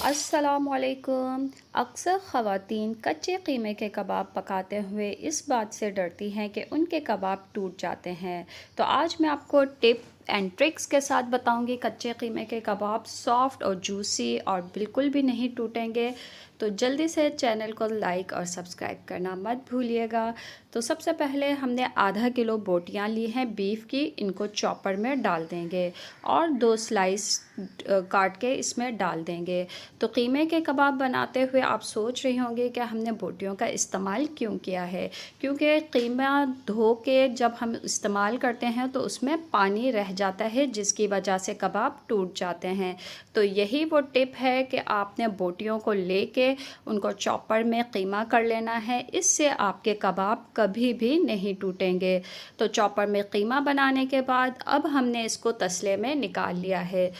अस्सलामुअलैकुम। अक्सर ख़वातीन कच्चे कीमे के कबाब पकाते हुए इस बात से डरती हैं कि उनके कबाब टूट जाते हैं। तो आज मैं आपको टिप एंड ट्रिक्स के साथ बताऊंगी कच्चे कीमे के कबाब सॉफ्ट और जूसी और बिल्कुल भी नहीं टूटेंगे। तो जल्दी से चैनल को लाइक और सब्सक्राइब करना मत भूलिएगा। तो सबसे पहले हमने आधा किलो बोटियां ली हैं बीफ की, इनको चॉपर में डाल देंगे और 2 स्लाइस काट के इसमें डाल देंगे। तो कीमे के कबाब बनाते हुए आप सोच रही होंगे कि हमने बोटियों का इस्तेमाल क्यों किया है, क्योंकि कीमा धो के जब हम इस्तेमाल करते हैं तो उसमें पानी रह जाता है जिसकी वजह से कबाब टूट जाते हैं। तो यही वो टिप है कि आपने बोटियों को लेके उनको चॉपर में कीमा कर लेना है, इससे आपके कबाब कभी भी नहीं टूटेंगे। तो चॉपर में कीमा बनाने के बाद अब हमने इसको तसले में निकाल लिया है।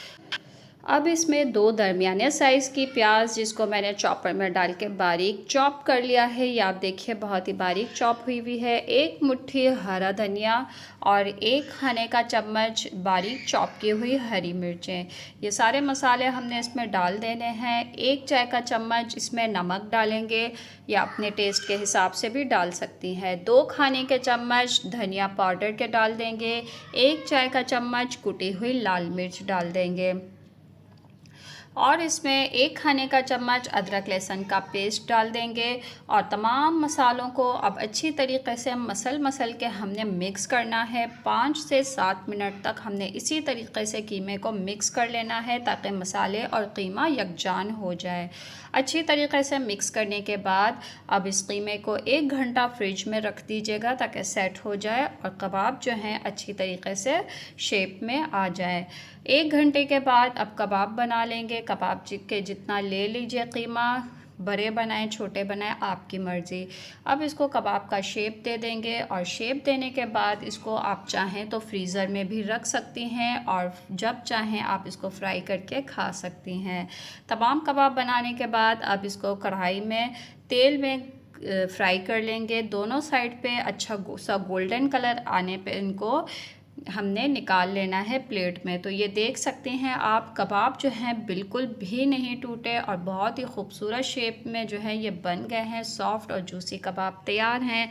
अब इसमें 2 दरमियाने साइज़ की प्याज जिसको मैंने चॉपर में डाल के बारीक चॉप कर लिया है, ये आप देखिए बहुत ही बारीक चॉप हुई है। 1 मुट्ठी हरा धनिया और 1 खाने का चम्मच बारीक चॉप की हुई हरी मिर्चें, ये सारे मसाले हमने इसमें डाल देने हैं। 1 चाय का चम्मच इसमें नमक डालेंगे, या अपने टेस्ट के हिसाब से भी डाल सकती हैं। 2 खाने के चम्मच धनिया पाउडर के डाल देंगे। 1 चाय का चम्मच कुटी हुई लाल मिर्च डाल देंगे और इसमें 1 खाने का चम्मच अदरक लहसुन का पेस्ट डाल देंगे। और तमाम मसालों को अब अच्छी तरीके से मसल के हमने मिक्स करना है। 5 से 7 मिनट तक हमने इसी तरीके से कीमे को मिक्स कर लेना है ताकि मसाले और कीमा यकजान हो जाए। अच्छी तरीके से मिक्स करने के बाद अब इस कीमे को 1 घंटा फ्रिज में रख दीजिएगा ताकि सेट हो जाए और कबाब जो हैं अच्छी तरीके से शेप में आ जाए। 1 घंटे के बाद अब कबाब बना लेंगे। कबाब के जितना ले लीजिए कीमा, बड़े बनाएं छोटे बनाएं आपकी मर्ज़ी। अब इसको कबाब का शेप दे देंगे और शेप देने के बाद इसको आप चाहें तो फ्रीज़र में भी रख सकती हैं और जब चाहें आप इसको फ्राई करके खा सकती हैं। तमाम कबाब बनाने के बाद अब इसको कढ़ाई में तेल में फ्राई कर लेंगे। दोनों साइड पे अच्छा सा गोल्डन कलर आने पे इनको हमने निकाल लेना है प्लेट में। तो ये देख सकते हैं आप कबाब जो हैं बिल्कुल भी नहीं टूटे और बहुत ही खूबसूरत शेप में जो है ये बन गए हैं। सॉफ्ट और जूसी कबाब तैयार हैं।